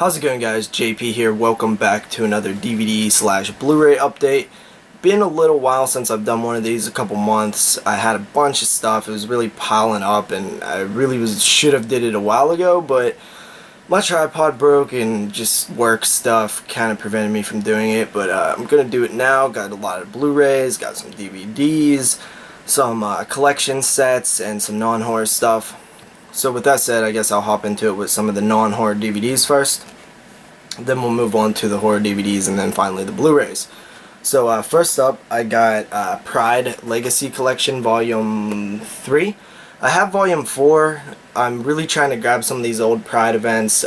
How's it going, guys? JP here. Welcome back to another DVD slash Blu-ray update. Been a little while since I've done one of these, a couple months. I had a bunch of stuff. It was really piling up and I really should have did it a while ago, but my tripod broke and just work stuff kind of prevented me from doing it, but I'm gonna do it now. Got a lot of Blu-rays, got some DVDs, some collection sets, and some non-horror stuff. So with that said, I guess I'll hop into it with some of the non-horror DVDs first. Then we'll move on to the horror DVDs and then finally the Blu-rays. So first up, I got Pride Legacy Collection Volume 3. I have Volume 4. I'm really trying to grab some of these old Pride events.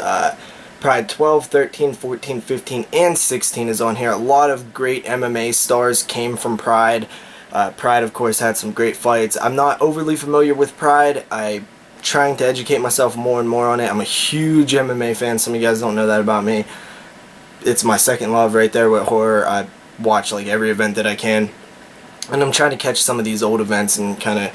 Pride 12, 13, 14, 15, and 16 is on here. A lot of great MMA stars came from Pride. Pride, of course, had some great fights. I'm not overly familiar with Pride. I'm trying to educate myself more and more on it. I'm a huge MMA fan. Some of you guys don't know that about me. It's my second love right there with horror. I watch like every event that I can. And I'm trying to catch some of these old events and kind of,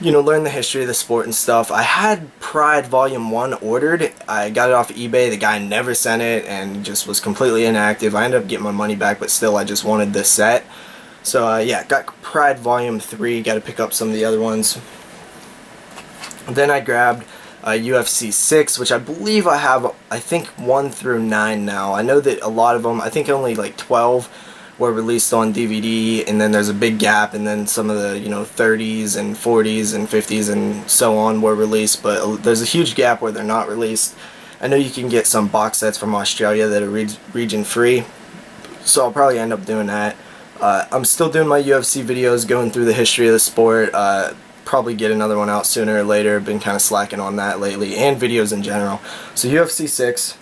learn the history of the sport and stuff. I had Pride Volume 1 ordered. I got it off eBay. The guy never sent it and just was completely inactive. I ended up getting my money back, but still I just wanted this set. So yeah, got Pride Volume 3. Got to pick up some of the other ones. Then I grabbed UFC 6, which I believe I have, I think 1 through 9 now. I know that a lot of them, I think only like 12 were released on DVD, and then there's a big gap, and then some of the 30s and 40s and 50s and so on were released, but there's a huge gap where they're not released. I know you can get some box sets from Australia that are region free, so I'll probably end up doing that. I'm still doing my UFC videos, going through the history of the sport. Probably get another one out sooner or later. Been kind of slacking on that lately, and videos in general. So UFC 6,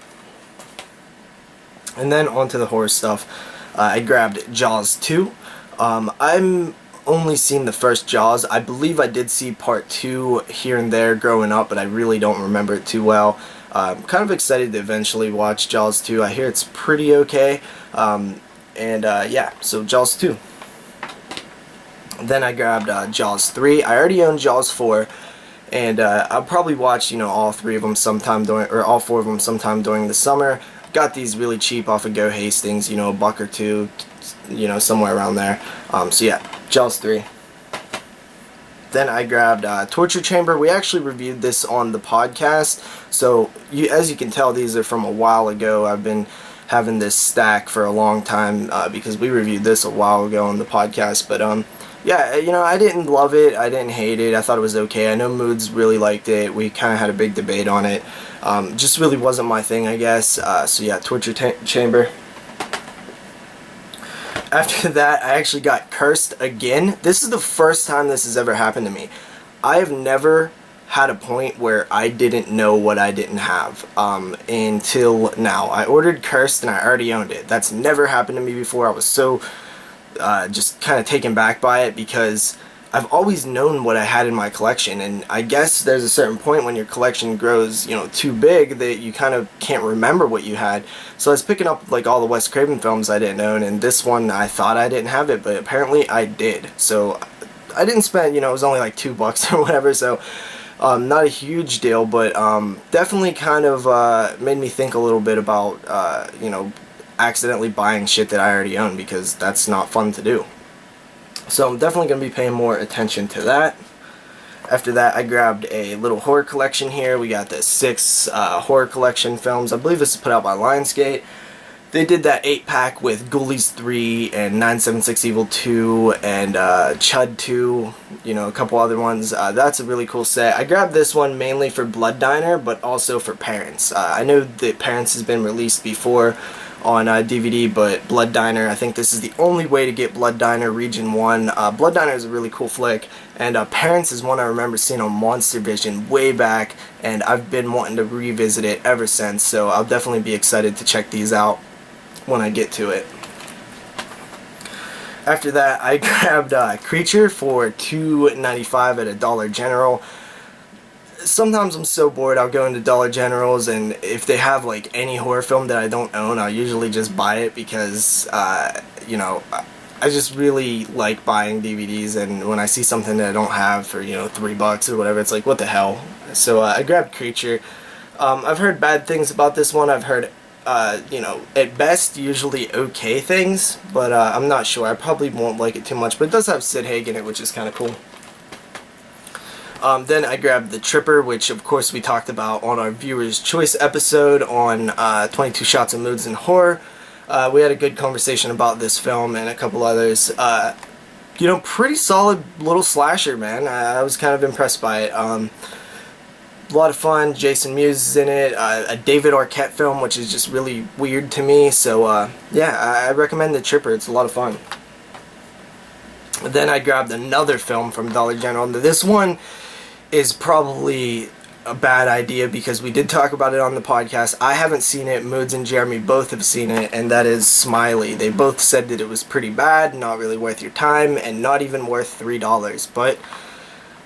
and then on to the horror stuff. I grabbed Jaws 2. I'm only seen the first Jaws. I believe I did see part 2 here and there growing up, but I really don't remember it too well. I'm kind of excited to eventually watch Jaws 2. I hear it's pretty okay. Yeah, so Jaws 2. Then I grabbed Jaws 3. I already own Jaws 4, and I'll probably watch all 3 of them sometime during, or all 4 of them sometime during the summer. Got these really cheap off of Go Hastings, a buck or two, somewhere around there. So yeah, Jaws 3. Then I grabbed Torture Chamber. We actually reviewed this on the podcast, so as you can tell, these are from a while ago. I've been having this stack for a long time because we reviewed this a while ago on the podcast, but yeah, I didn't love it, I didn't hate it, I thought it was okay. I know Moods really liked it, we kind of had a big debate on it. Just really wasn't my thing, I guess. So yeah, Torture Chamber. After that, I actually got Cursed again. This is the first time this has ever happened to me. I have never had a point where I didn't know what I didn't have until now. I ordered Cursed and I already owned it. That's never happened to me before. I was so just kind of taken back by it because I've always known what I had in my collection, and I guess there's a certain point when your collection grows too big that you kind of can't remember what you had. So I was picking up like all the Wes Craven films I didn't own, and this one I thought I didn't have it, but apparently I did. So I didn't spend, it was only like $2 or whatever, so not a huge deal, but definitely kind of made me think a little bit about accidentally buying shit that I already own, because that's not fun to do. So I'm definitely going to be paying more attention to that. After that, I grabbed a little horror collection here. We got the 6 horror collection films. I believe this is put out by Lionsgate. They did that 8-pack with Ghoulies 3 and 976 Evil 2 and Chud 2, a couple other ones. That's a really cool set. I grabbed this one mainly for Blood Diner, but also for Parents. I know that Parents has been released before on DVD, but Blood Diner, I think this is the only way to get Blood Diner Region 1. Blood Diner is a really cool flick, and Parents is one I remember seeing on Monster Vision way back, and I've been wanting to revisit it ever since, so I'll definitely be excited to check these out when I get to it. After that, I grabbed Creature for $2.95 at a Dollar General. Sometimes I'm so bored I'll go into Dollar Generals, and if they have like any horror film that I don't own, I'll usually just buy it because I just really like buying DVDs, and when I see something that I don't have for $3 or whatever, it's like, what the hell. So I grabbed Creature. I've heard bad things about this one. I've heard you know, at best, usually okay things, but I'm not sure. I probably won't like it too much, but it does have Sid Haig in it, which is kind of cool. Then I grabbed The Tripper, which of course we talked about on our Viewer's Choice episode on 22 Shots of Moods in Horror. We had a good conversation about this film and a couple others. You know, pretty solid little slasher, man. I was kind of impressed by it. A lot of fun. Jason Mewes is in it. A David Arquette film, which is just really weird to me. So, yeah, I recommend The Tripper. It's a lot of fun. Then I grabbed another film from Dollar General. This one is probably a bad idea because we did talk about it on the podcast. I haven't seen it. Moods and Jeremy both have seen it, and that is Smiley. They both said that it was pretty bad, not really worth your time, and not even worth $3. But,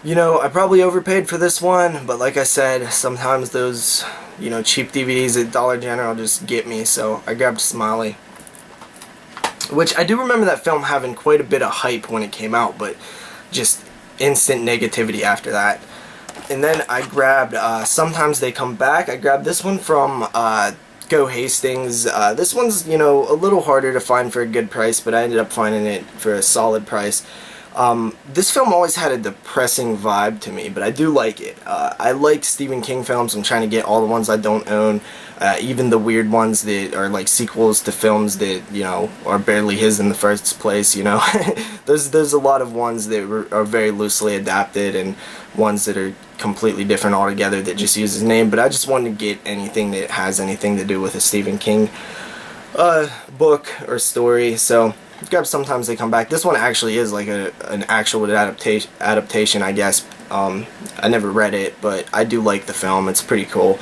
you know, I probably overpaid for this one, but like I said, sometimes those, you know, cheap DVDs at Dollar General just get me, so I grabbed Smiley. Which I do remember that film having quite a bit of hype when it came out, but just instant negativity after that. And then I grabbed Sometimes They Come Back. I grabbed this one from Go Hastings. This one's, you know, a little harder to find for a good price, but I ended up finding it for a solid price. This film always had a depressing vibe to me, but I do like it. I like Stephen King films. I'm trying to get all the ones I don't own, even the weird ones that are like sequels to films that, you know, are barely his in the first place, you know. There's a lot of ones that are very loosely adapted and ones that are completely different altogether that just use his name, but I just wanted to get anything that has anything to do with a Stephen King book or story, so grab Sometimes They Come Back. This one actually is like an actual adaptation, I guess. I never read it, but I do like the film. It's pretty cool.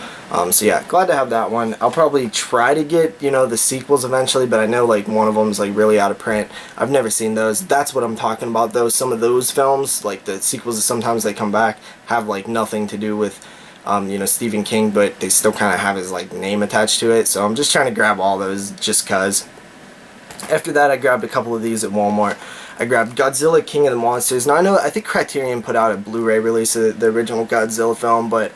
So yeah, glad to have that one. I'll probably try to get, you know, the sequels eventually, but I know like one of them is like really out of print. I've never seen those. That's what I'm talking about though. Some of those films, like the sequels of Sometimes They Come Back, have like nothing to do with you know, Stephen King, but they still kind of have his like name attached to it. So I'm just trying to grab all those just cause. After that, I grabbed a couple of these at Walmart. I grabbed Godzilla King of the Monsters. Now, I think Criterion put out a Blu-ray release of the original Godzilla film, but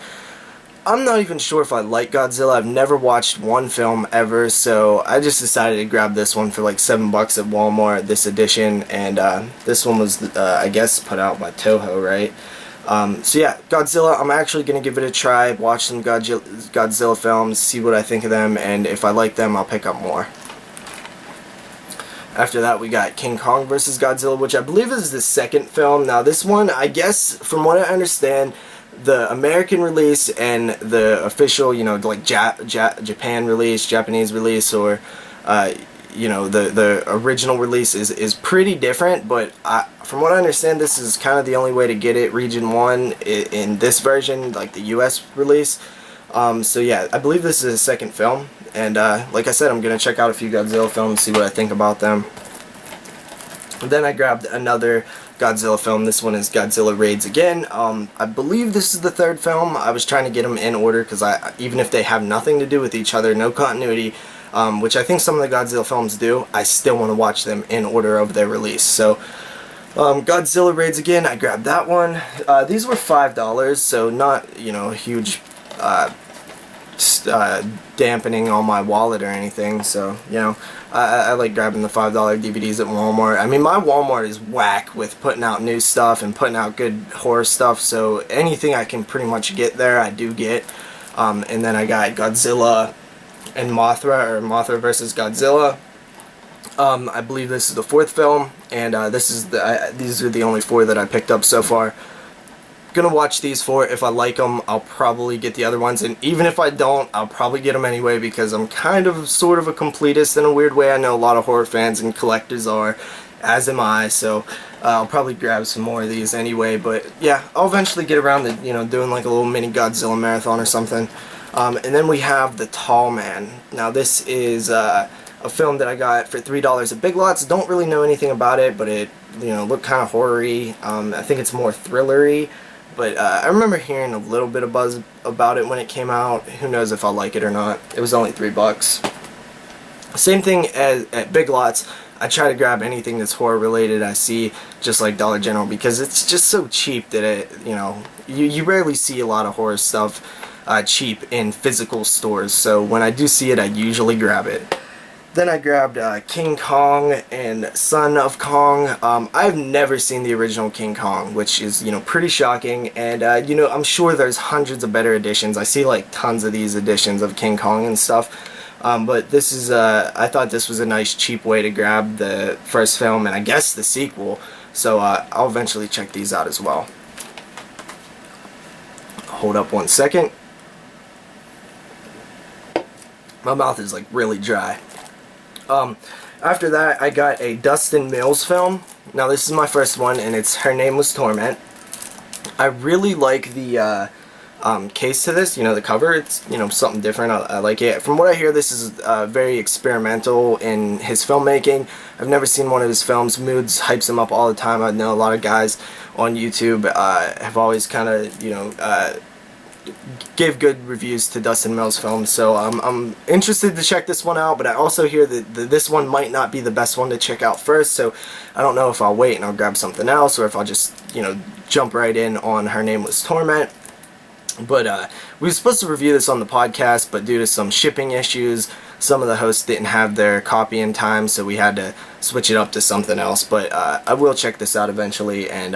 I'm not even sure if I like Godzilla. I've never watched one film ever, so I just decided to grab this one for like $7 at Walmart, this edition, and this one was, I guess, put out by Toho, right? So yeah, Godzilla, I'm actually going to give it a try, watch some Godzilla films, see what I think of them, and if I like them, I'll pick up more. After that, we got King Kong vs. Godzilla, which I believe is the second film. Now, this one, I guess, from what I understand, the American release and the official, you know, like Japan release, Japanese release, or, you know, the original release is pretty different. But from what I understand, this is kind of the only way to get it, Region 1, in this version, like the US release. So yeah, I believe this is a second film. And like I said, I'm going to check out a few Godzilla films, see what I think about them. And then I grabbed another Godzilla film. This one is Godzilla Raids Again. I believe this is the third film. I was trying to get them in order because even if they have nothing to do with each other, no continuity, which I think some of the Godzilla films do, I still want to watch them in order of their release. So Godzilla Raids Again, I grabbed that one. These were $5, so not, you know, a huge dampening on my wallet or anything, so, you know, I like grabbing the $5 DVDs at Walmart. I mean, my Walmart is whack with putting out new stuff and putting out good horror stuff, so anything I can pretty much get there, I do get. And then I got Godzilla and Mothra, or Mothra vs. Godzilla. I believe this is the fourth film, and these are the only four that I picked up so far. Gonna watch these four. If I like them, I'll probably get the other ones, and even if I don't, I'll probably get them anyway because I'm kind of sort of a completist in a weird way. I know a lot of horror fans and collectors are, as am I, so I'll probably grab some more of these anyway. But yeah, I'll eventually get around to, you know, doing like a little mini Godzilla marathon or something. And then we have The Tall Man. Now this is a film that I got for $3 at Big Lots. Don't really know anything about it, but it, you know, looked kind of horror-y. I think it's more thriller-y. But I remember hearing a little bit of buzz about it when it came out. Who knows if I'll like it or not. It was only $3. Same thing as at Big Lots. I try to grab anything that's horror related I see, just like Dollar General, because it's just so cheap that it, you know, you rarely see a lot of horror stuff. cheap in physical stores. So when I do see it, I usually grab it. Then I grabbed King Kong and Son of Kong. I've never seen the original King Kong, which is, pretty shocking. And, I'm sure there's hundreds of better editions. I see, like, tons of these editions of King Kong and stuff. But this is, I thought this was a nice, cheap way to grab the first film and I guess the sequel. So, I'll eventually check these out as well. Hold up one second. My mouth is, like, really dry. After that, I got a Dustin Mills film. Now, this is my first one, and it's Her Name Was Torment. I really like the case to this, the cover. It's, something different. I like it. From what I hear, this is very experimental in his filmmaking. I've never seen one of his films. Moods hypes him up all the time. I know a lot of guys on YouTube have always kind of, gave good reviews to Dustin Mills films, so I'm interested to check this one out, but I also hear that this one might not be the best one to check out first, so I don't know if I'll wait and I'll grab something else, or if I'll just, jump right in on Her Name Was Torment. But we were supposed to review this on the podcast, but due to some shipping issues, some of the hosts didn't have their copy in time, so we had to switch it up to something else. But I will check this out eventually, and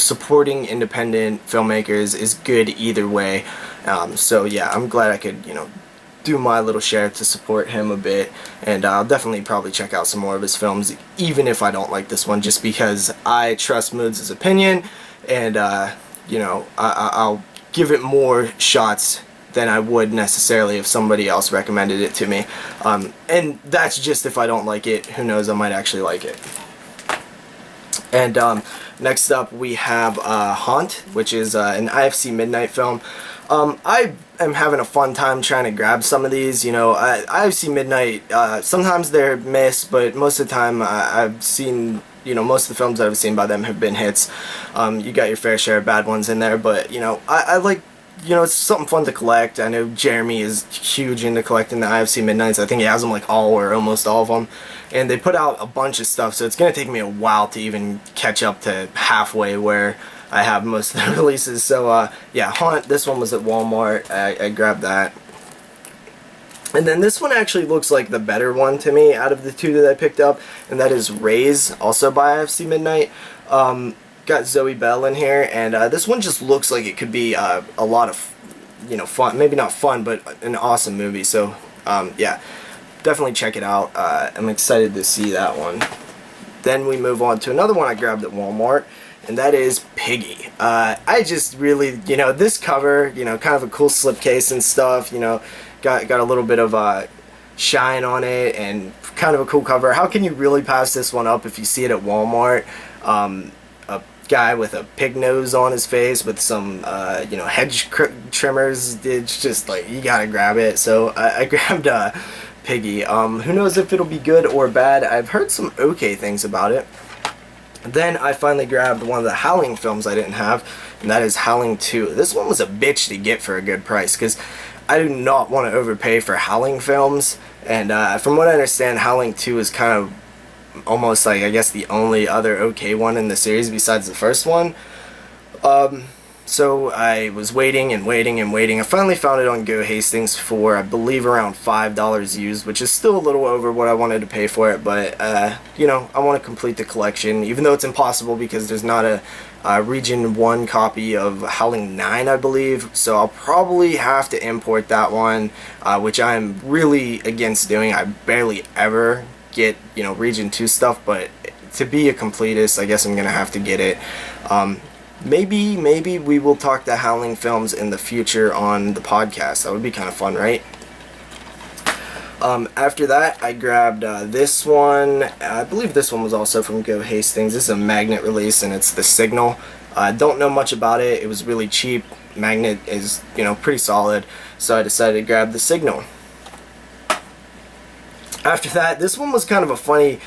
supporting independent filmmakers is good either way. So yeah, I'm glad I could do my little share to support him a bit, and I'll definitely probably check out some more of his films, even if I don't like this one, just because I trust Moods' opinion, and I'll give it more shots than I would necessarily if somebody else recommended it to me. And that's just if I don't like it. Who knows, I might actually like it. And next up we have Haunt, which is an IFC Midnight film. I am having a fun time trying to grab some of these. IFC Midnight, sometimes they're missed, but most of the time I've seen, most of the films that I've seen by them have been hits. You got your fair share of bad ones in there, but, I like, it's something fun to collect. I know Jeremy is huge into collecting the IFC Midnights. I think he has them, like, all or almost all of them. And they put out a bunch of stuff, so it's going to take me a while to even catch up to halfway where I have most of the releases. So, yeah, Haunt, this one was at Walmart. I grabbed that. And then this one actually looks like the better one to me out of the two that I picked up, and that is Raise, also by IFC Midnight. Got Zoe Bell in here, and this one just looks like it could be a lot of, fun. Maybe not fun, but an awesome movie. So, yeah, definitely check it out. I'm excited to see that one. Then we move on to another one I grabbed at Walmart, and that is Piggy. I just really, this cover, kind of a cool slipcase and stuff, got a little bit of shine on it and kind of a cool cover. How can you really pass this one up if you see it at Walmart? A guy with a pig nose on his face with some hedge trimmers. It's just like, you gotta grab it. So I grabbed Piggy. Who knows if it'll be good or bad. I've heard some okay things about it. Then I finally grabbed one of the Howling films I didn't have, and that is Howling 2. This one was a bitch to get for a good price, because I do not want to overpay for Howling films, and from what I understand, Howling 2 is kind of almost like, I guess, the only other okay one in the series besides the first one. So I was waiting and waiting and waiting. I finally found it on Go Hastings for, I believe, around $5 used, which is still a little over what I wanted to pay for it, but, I want to complete the collection, even though it's impossible because there's not a Region 1 copy of Howling 9, I believe, so I'll probably have to import that one, which I'm really against doing. I barely ever get, Region 2 stuff, but to be a completist, I guess I'm going to have to get it. Maybe we will talk to Howling films in the future on the podcast. That would be kind of fun, right? After that, I grabbed this one. I believe this one was also from Go Hastings. This is a magnet release, and it's The Signal. I don't know much about it. It was really cheap. Magnet is, pretty solid, so I decided to grab The Signal. After that, this one was kind of a funny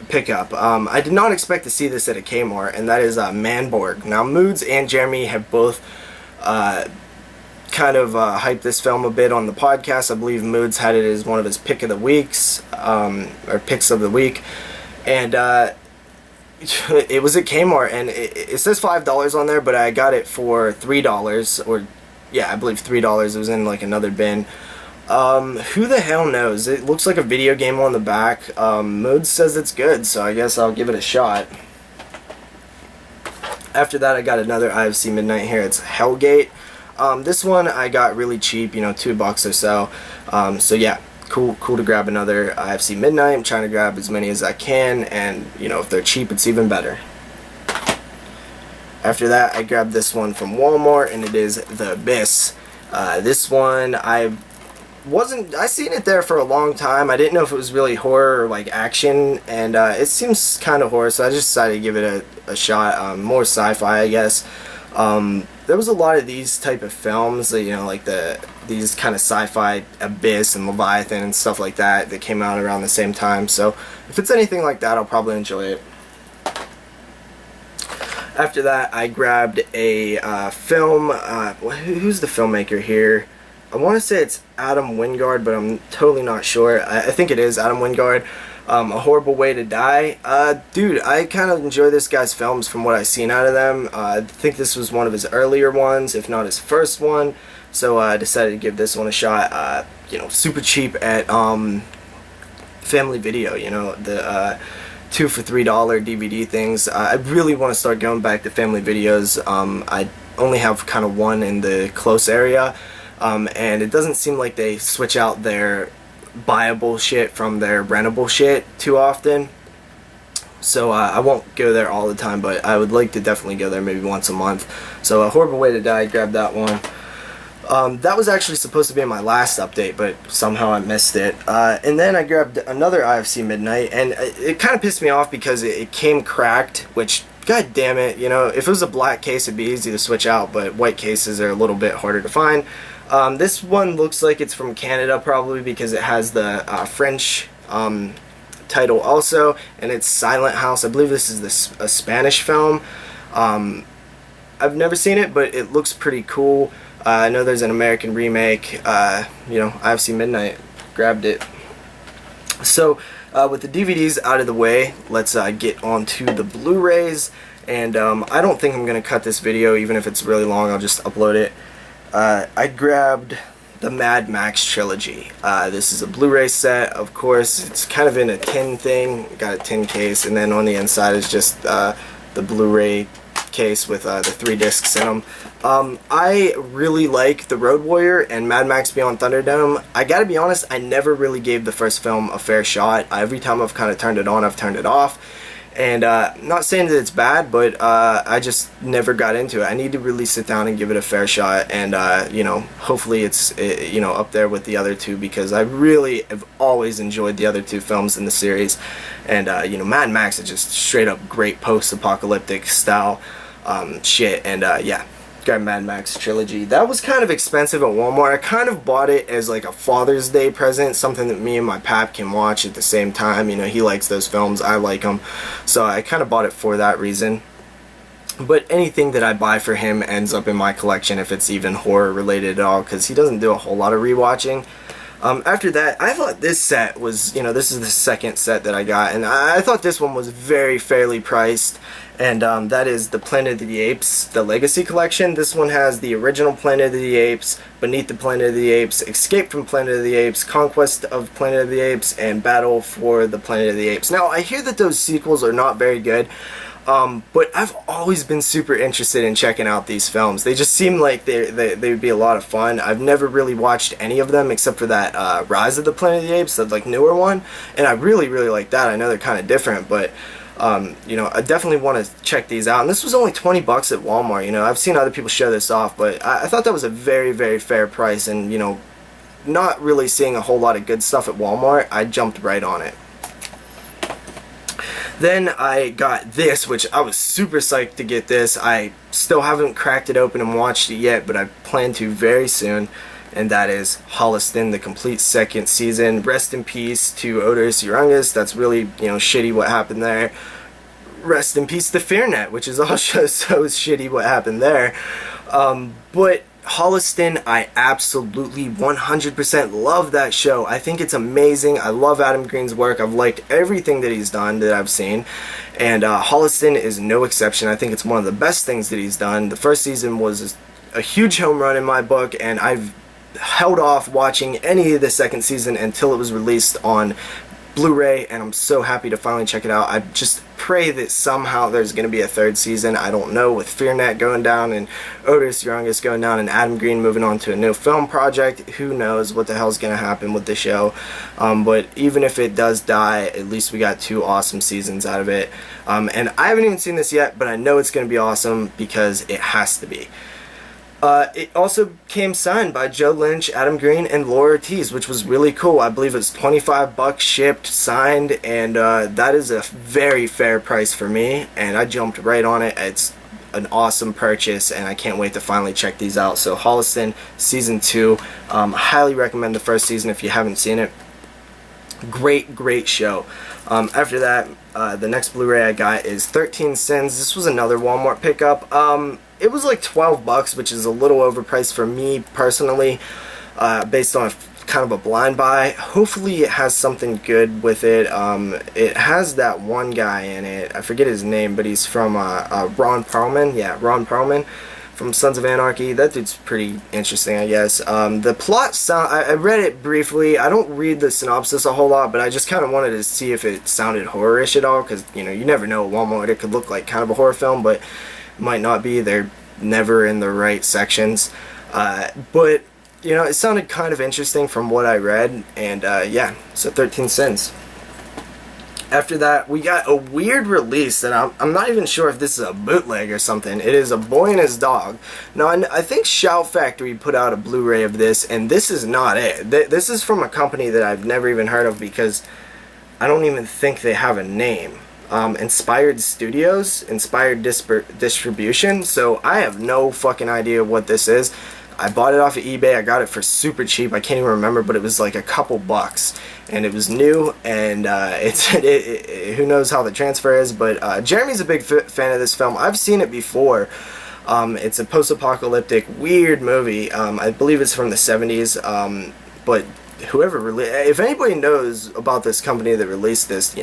pickup. I did not expect to see this at a Kmart, and that is Manborg. Now, Moods and Jeremy have both kind of hyped this film a bit on the podcast. I believe Moods had it as one of his pick of the weeks, or picks of the week, and it was at Kmart, and it says $5 on there, but I got it for $3, or yeah, I believe $3. It was in like another bin. Who the hell knows? It looks like a video game on the back. Mode says it's good, so I guess I'll give it a shot. After that, I got another IFC Midnight here. It's Hellgate. This one I got really cheap, you know, $2 or so. So yeah, cool to grab another IFC Midnight. I'm trying to grab as many as I can, and you know, if they're cheap, it's even better. After that, I grabbed this one from Walmart, and it is The Abyss. This one I seen it there for a long time. I didn't know if it was really horror or like action, and it seems kind of horror, so I just decided to give it a shot. More sci-fi, I guess. There was a lot of these type of films, you know, like these kind of sci-fi Abyss and Leviathan and stuff like that came out around the same time. So if it's anything like that, I'll probably enjoy it. After that, I grabbed a film. Who's the filmmaker here? I want to say it's Adam Wingard, but I'm totally not sure. I think it is Adam Wingard. A Horrible Way to Die. Dude, I kind of enjoy this guy's films from what I've seen out of them. I think this was one of his earlier ones, if not his first one. So I decided to give this one a shot. You know, super cheap at Family Video. You know, the 2 for $3 DVD things. I really want to start going back to Family Videos. I only have kind of one in the close area. And it doesn't seem like they switch out their buyable shit from their rentable shit too often. So I won't go there all the time, but I would like to definitely go there maybe once a month. So A Horrible Way to Die, grabbed that one. That was actually supposed to be in my last update, but somehow I missed it. And then I grabbed another IFC Midnight, and it kind of pissed me off because it came cracked, which, god damn it, you know, if it was a black case it'd be easy to switch out, but white cases are a little bit harder to find. This one looks like it's from Canada, probably because it has the French title also, and it's Silent House. I believe this is a Spanish film. I've never seen it, but it looks pretty cool. I know there's an American remake. You know, IFC Midnight, grabbed it. So with the DVDs out of the way, let's get on to the Blu-rays. And I don't think I'm going to cut this video, even if it's really long. I'll just upload it. I grabbed the Mad Max trilogy. This is a Blu-ray set, of course. It's kind of in a tin thing. Got a tin case, and then on the inside is just the Blu-ray case with the 3 discs in them. I really like The Road Warrior and Mad Max Beyond Thunderdome. I gotta be honest, I never really gave the first film a fair shot. Every time I've kind of turned it on, I've turned it off. And not saying that it's bad, but I just never got into it. I need to really sit down and give it a fair shot, and you know, hopefully it's you know, up there with the other two, because I really have always enjoyed the other 2 films in the series. And you know, Mad Max is just straight up great post-apocalyptic style shit. And yeah, got Mad Max trilogy. That was kind of expensive at Walmart. I kind of bought it as like a Father's Day present, something that me and my pap can watch at the same time. You know, he likes those films, I like them, so I kind of bought it for that reason. But anything that I buy for him ends up in my collection, if it's even horror related at all, because he doesn't do a whole lot of rewatching. After that, I thought this set was, you know, this is the second set that I got, and I thought this one was very fairly priced. And that is the Planet of the Apes, the Legacy Collection. This one has the original Planet of the Apes, Beneath the Planet of the Apes, Escape from Planet of the Apes, Conquest of Planet of the Apes, and Battle for the Planet of the Apes. Now, I hear that those sequels are not very good, but I've always been super interested in checking out these films. They just seem like they would be a lot of fun. I've never really watched any of them except for that Rise of the Planet of the Apes, the like newer one, and I really like that. I know they're kind of different, but you know, I definitely want to check these out. And this was only 20 bucks at Walmart. You know, I've seen other people show this off, but I thought that was a very fair price. And you know, not really seeing a whole lot of good stuff at Walmart, I jumped right on it. Then I got this, which I was super psyched to get this. I still haven't cracked it open and watched it yet, but I plan to very soon. And that is Holliston, the complete second season. Rest in peace to Otis Urungus. That's really, you know, shitty what happened there. Rest in peace to FearNet, which is also so shitty what happened there. But Holliston, I absolutely 100% love that show. I think it's amazing. I love Adam Green's work. I've liked everything that he's done that I've seen. And Holliston is no exception. I think it's one of the best things that he's done. The first season was a huge home run in my book, and I've held off watching any of the second season until it was released on Blu-ray, and I'm so happy to finally check it out. I just pray that somehow there's going to be a third season. I don't know, with FearNet going down and Otis Youngis going down and Adam Green moving on to a new film project, who knows what the hell's going to happen with the show. But even if it does die, at least we got 2 awesome seasons out of it. And I haven't even seen this yet, but I know it's going to be awesome because it has to be. It also came signed by Joe Lynch, Adam Green, and Laura Ortiz, which was really cool. I believe it was $25 shipped, signed, and that is a very fair price for me, and I jumped right on it. It's an awesome purchase, and I can't wait to finally check these out. So Holliston Season 2, highly recommend the first season if you haven't seen it. Great show. After that, the next Blu-ray I got is 13 Sins. This was another Walmart pickup. It was like $12, which is a little overpriced for me personally, based on kind of a blind buy. Hopefully it has something good with it. It has that one guy in it. I forget his name, but he's from Ron Perlman. Yeah, Ron Perlman from Sons of Anarchy. That dude's pretty interesting, I guess. The plot I read it briefly. I don't read the synopsis a whole lot, but I just kind of wanted to see if it sounded horror-ish at all, because you never know at Walmart. It could look like kind of a horror film, but might not be. They're never in the right sections. But it sounded kind of interesting from what I read, and yeah, so 13 Sins. After that, we got a weird release that I'm not even sure if this is a bootleg or something. It is A Boy and His Dog. Now, I think Shout Factory put out a Blu-ray of this, and this is not it. This is from a company that I've never even heard of, because I don't even think they have a name. Inspired Studios, Inspired Distribution, so I have no fucking idea what this is. I bought it off of eBay. I got it for super cheap. I can't even remember, but it was like a couple bucks, and it was new, and who knows how the transfer is, but Jeremy's a big fan of this film. I've seen it before. It's a post-apocalyptic, weird movie. I believe it's from the 70s, but if anybody knows about this company that released this,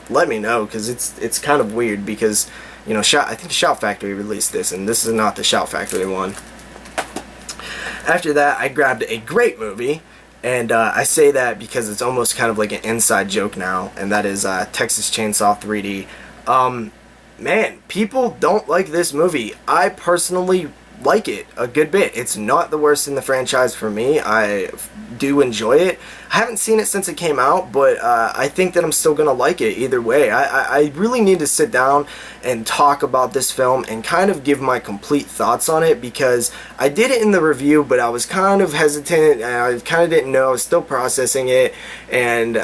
let me know, because it's kind of weird, because I think Shout Factory released this, and this is not the Shout Factory one. After that, I grabbed a great movie, and I say that because it's almost kind of like an inside joke now, and that is Texas Chainsaw 3D. Man, people don't like this movie. I personally like it a good bit. It's not the worst in the franchise for me. I do enjoy it. I haven't seen it since it came out, but I think that I'm still gonna like it either way. I really need to sit down and talk about this film and kind of give my complete thoughts on it, because I did it in the review, but I was kind of hesitant, and I kind of didn't know. I was still processing it, and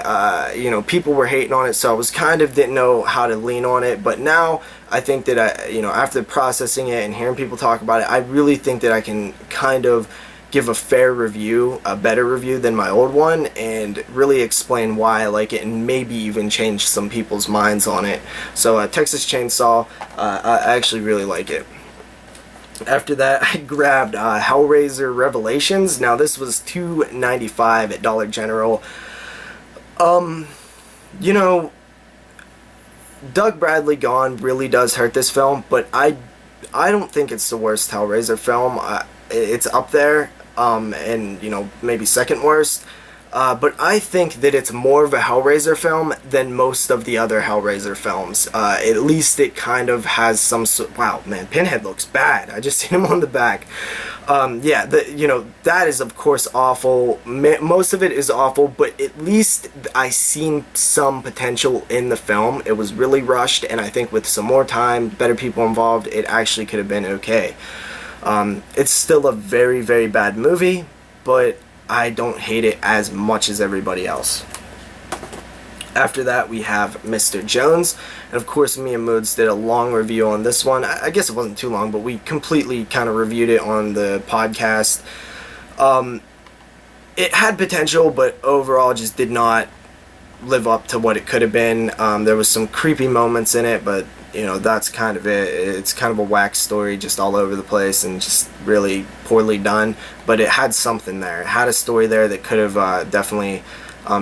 people were hating on it, so I was kind of didn't know how to lean on it. But now I think that after processing it and hearing people talk about it, I really think that I can kind of give a fair review, a better review than my old one, and really explain why I like it, and maybe even change some people's minds on it. So Texas Chainsaw, I actually really like it. After that, I grabbed Hellraiser Revelations. Now this was $2.95 at Dollar General. Doug Bradley gone really does hurt this film, but I don't think it's the worst Hellraiser film. It's up there, and maybe second worst. But I think that it's more of a Hellraiser film than most of the other Hellraiser films. At least it kind of has some wow, man, Pinhead looks bad. I just seen him on the back. Yeah, that is of course awful. Most of it is awful, but at least I seen some potential in the film. It was really rushed, and I think with some more time, better people involved, it actually could have been okay. It's still a very, very bad movie, but I don't hate it as much as everybody else. After that, we have Mr. Jones, and of course me and Moods did a long review on this one. I guess it wasn't too long, but we completely kind of reviewed it on the podcast. It had potential, but overall just did not live up to what it could have been. There was some creepy moments in it, but that's kind of it. It's kind of a whack story, just all over the place, and just really poorly done. But it had something there. It had a story there that could have definitely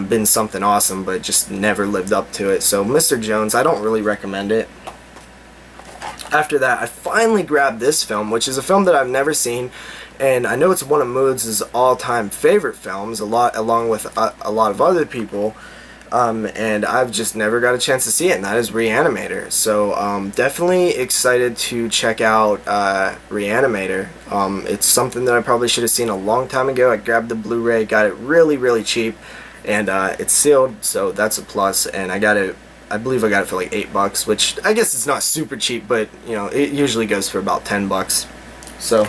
been something awesome, but just never lived up to it. So Mr. Jones, I don't really recommend it. After that, I finally grabbed this film, which is a film that I've never seen, and I know it's one of Moods' all-time favorite films, along with a lot of other people, and I've just never got a chance to see it, and that is Reanimator. So definitely excited to check out Reanimator. It's something that I probably should have seen a long time ago. I grabbed the Blu-ray, got it really, really cheap, and it's sealed, so that's a plus, and I believe I got it for like $8, which I guess it's not super cheap, but you know, it usually goes for about $10. So,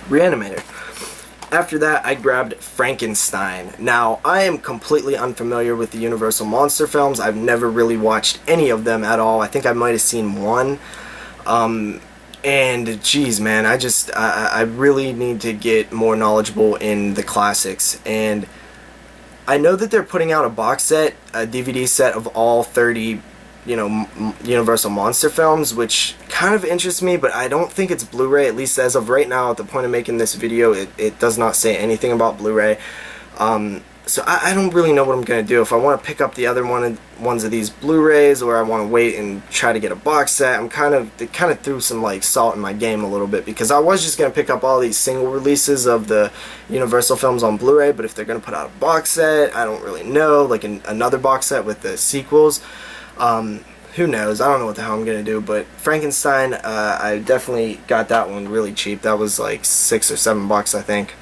Reanimator. After that, I grabbed Frankenstein. Now, I am completely unfamiliar with the Universal monster films. I've never really watched any of them at all. I think I might have seen one. And geez, man, I really need to get more knowledgeable in the classics. And I know that they're putting out a box set, a DVD set of all 30, you know, Universal monster films, which kind of interests me, but I don't think it's Blu-ray, at least as of right now, at the point of making this video, it does not say anything about Blu-ray. So I don't really know what I'm going to do. If I want to pick up the other ones of these Blu-rays, or I want to wait and try to get a box set, it kind of threw some like salt in my game a little bit, because I was just going to pick up all these single releases of the Universal films on Blu-ray, but if they're going to put out a box set, I don't really know, like another box set with the sequels. Who knows? I don't know what the hell I'm going to do, but Frankenstein, I definitely got that one really cheap. That was like $6 or $7, I think.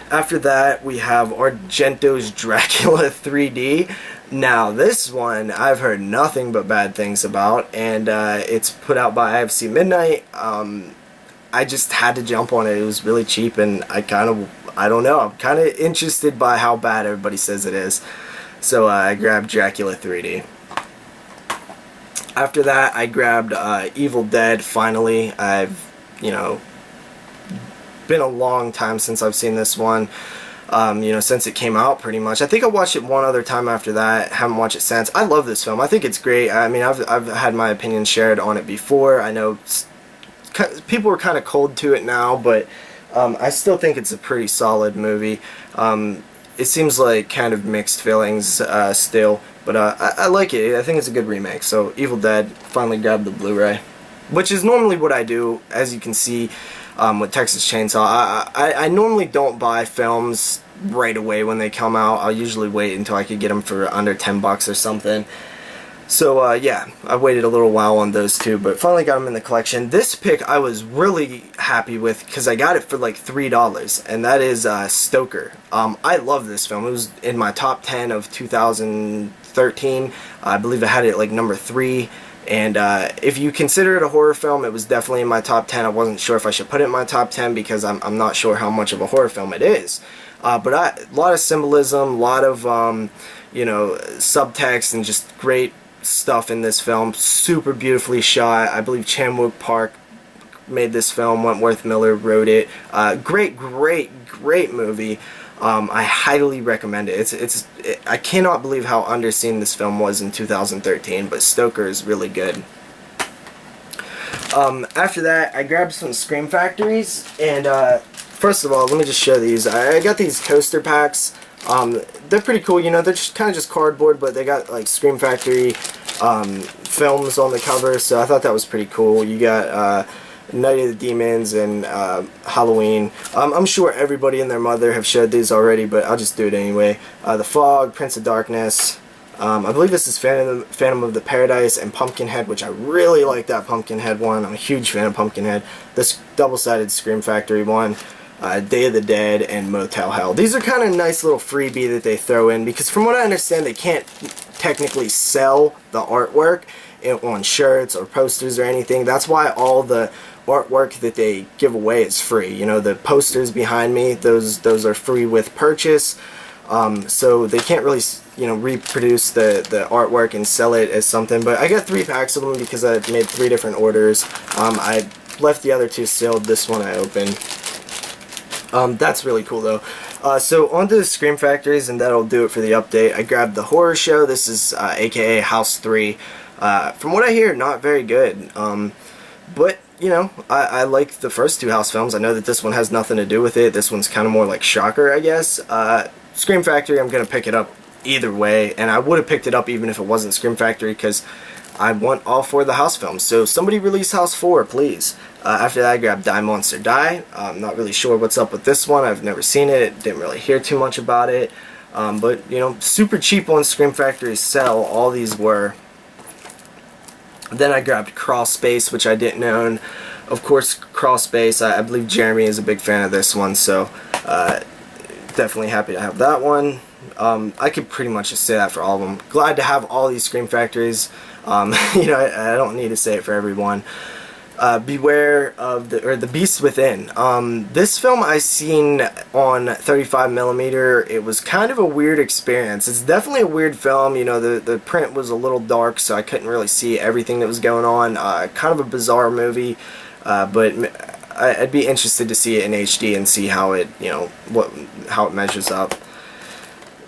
After that, we have Argento's Dracula 3D. Now, this one I've heard nothing but bad things about, and it's put out by IFC Midnight. I just had to jump on it. It was really cheap, and I don't know, I'm kind of interested by how bad everybody says it is. So I grabbed Dracula 3D. After that, I grabbed Evil Dead, finally. You know, been a long time since I've seen this one, you know, since it came out pretty much. I think I watched it one other time after that, haven't watched it since. I love this film. I think it's great. I mean, I've had my opinion shared on it before. I know people are kind of cold to it now, but I still think it's a pretty solid movie. It seems like kind of mixed feelings still, but I like it. I think it's a good remake. So Evil Dead, finally grabbed the Blu-ray, which is normally what I do, as you can see. With Texas Chainsaw, I normally don't buy films right away when they come out. I'll usually wait until I could get them for under $10 or something. So yeah, I waited a little while on those two, but finally got them in the collection. This pick I was really happy with, because I got it for like $3, and that is Stoker. I love this film. It was in my top 10 of 2013. I believe I had it like number 3. And if you consider it a horror film, it was definitely in my top 10. I wasn't sure if I should put it in my top 10, because I'm not sure how much of a horror film it is. But a lot of symbolism, a lot of, you know, subtext, and just great stuff in this film. Super beautifully shot. I believe Chan-wook Park made this film. Wentworth Miller wrote it. Great movie. I highly recommend it. I cannot believe how underseen this film was in 2013, but Stoker is really good. After that, I grabbed some Scream Factories, and first of all, let me just show these. I got these coaster packs. They're pretty cool, you know, they're just kind of just cardboard, but they got like Scream Factory films on the cover, so I thought that was pretty cool. You got Night of the Demons and Halloween. I'm sure everybody and their mother have showed these already, but I'll just do it anyway. The Fog, Prince of Darkness. I believe this is Phantom of the Paradise and Pumpkinhead, which I really like that Pumpkinhead one. I'm a huge fan of Pumpkinhead. This double-sided Scream Factory one. Day of the Dead and Motel Hell. These are kind of nice little freebie that they throw in, because from what I understand, they can't technically sell the artwork on shirts or posters or anything. That's why all the artwork that they give away is free. You know, the posters behind me, those are free with purchase. So they can't really, you know, reproduce the artwork and sell it as something. But I got 3 packs of them because I made 3 different orders. I left the other 2 sealed. This one I opened. That's really cool though. So on to the Scream Factories, and that'll do it for the update. I grabbed the Horror Show. This is aka House 3. From what I hear, not very good. But, you know, I like the first 2 House films. I know that this one has nothing to do with it. This one's kind of more like Shocker, I guess. Scream Factory, I'm going to pick it up either way. And I would have picked it up even if it wasn't Scream Factory, because I want all 4 of the House films. So somebody release House 4, please. After that, I grabbed Die Monster Die. I'm not really sure what's up with this one. I've never seen it. Didn't really hear too much about it. But, you know, super cheap on Scream Factory sell. All these were. Then I grabbed Crawl Space, which I didn't own. Of course, Crawl Space, I believe Jeremy is a big fan of this one, so definitely happy to have that one. I could pretty much just say that for all of them. Glad to have all these Scream Factories. You know, I don't need to say it for everyone. Beware of the Beast Within. This film I seen on 35mm. It was kind of a weird experience. It's definitely a weird film. You know, the print was a little dark, so I couldn't really see everything that was going on. Kind of a bizarre movie, but I'd be interested to see it in HD and see how it, you know, how it measures up.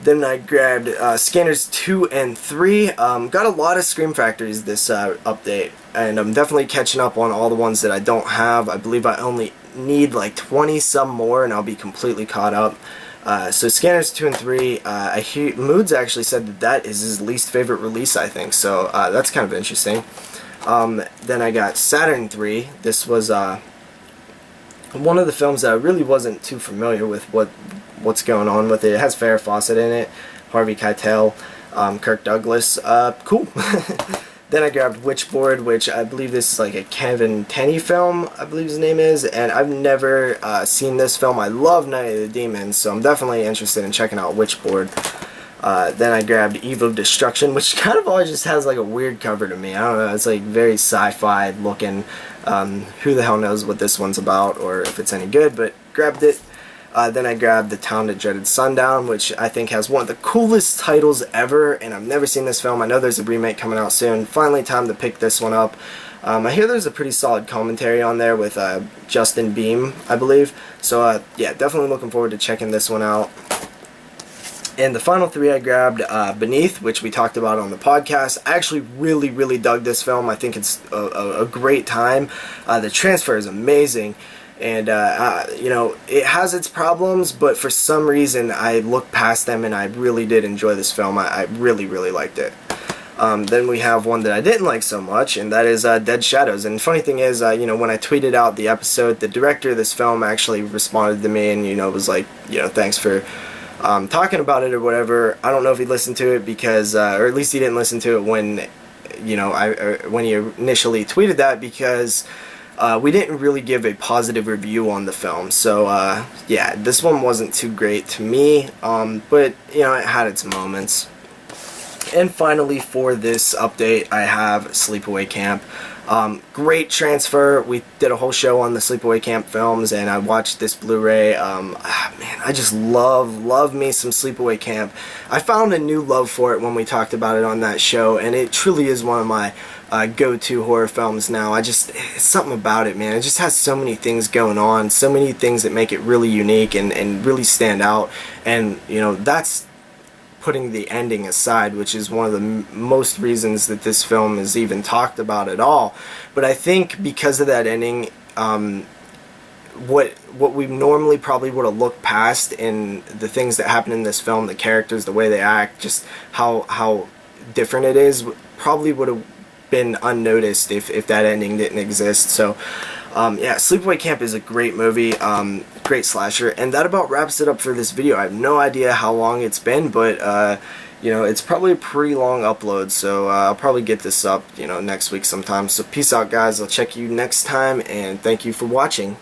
Then I grabbed Scanners 2 and 3. Got a lot of Scream Factories this update, and I'm definitely catching up on all the ones that I don't have. I believe I only need like 20 some more and I'll be completely caught up. So Scanners 2 and 3, I hear Moods actually said that is his least favorite release, I think, so that's kind of interesting. Then I got Saturn 3. This was one of the films that I really wasn't too familiar with what's going on with it. It has Farrah Fawcett in it, Harvey Keitel, Kirk Douglas. Cool. Then I grabbed Witchboard, which I believe this is like a Kevin Tenney film, I believe his name is, and I've never seen this film. I love Night of the Demons, so I'm definitely interested in checking out Witchboard. Then I grabbed Eve of Destruction, which kind of always just has like a weird cover to me. I don't know, it's like very sci-fi looking. Who the hell knows what this one's about or if it's any good, but grabbed it. Then I grabbed The Town That Dreaded Sundown, which I think has one of the coolest titles ever, and I've never seen this film. I know there's a remake coming out soon. Finally time to pick this one up. I hear there's a pretty solid commentary on there with Justin Beam, I believe. So yeah, definitely looking forward to checking this one out. And the final 3 I grabbed, Beneath, which we talked about on the podcast. I actually really dug this film. I think it's a great time. The transfer is amazing. And, you know, it has its problems, but for some reason I looked past them and I really did enjoy this film. I really liked it. Then we have one that I didn't like so much, and that is Dead Shadows. And the funny thing is, you know, when I tweeted out the episode, the director of this film actually responded to me and, you know, was like, you know, thanks for talking about it or whatever. I don't know if he listened to it because, or at least he didn't listen to it when, you know, when he initially tweeted that, because we didn't really give a positive review on the film. So yeah, this one wasn't too great to me, but you know, it had its moments. And finally, for this update, I have Sleepaway Camp. Great transfer. We did a whole show on the Sleepaway Camp films, and I watched this Blu-ray. Man, I just love me some Sleepaway Camp. I found a new love for it when we talked about it on that show, and it truly is one of my go-to horror films now. It's something about it, man. It just has so many things going on, so many things that make it really unique and really stand out. And, you know, that's putting the ending aside, which is one of the most reasons that this film is even talked about at all. But I think because of that ending, what we normally probably would have looked past in the things that happen in this film, the characters, the way they act, just how different it is, probably would have been unnoticed if that ending didn't exist. So yeah, Sleepaway Camp is a great movie, great slasher, and that about wraps it up for this video. I have no idea how long it's been, but you know, it's probably a pretty long upload, so I'll probably get this up, you know, next week sometime. So peace out, guys. I'll check you next time, and thank you for watching.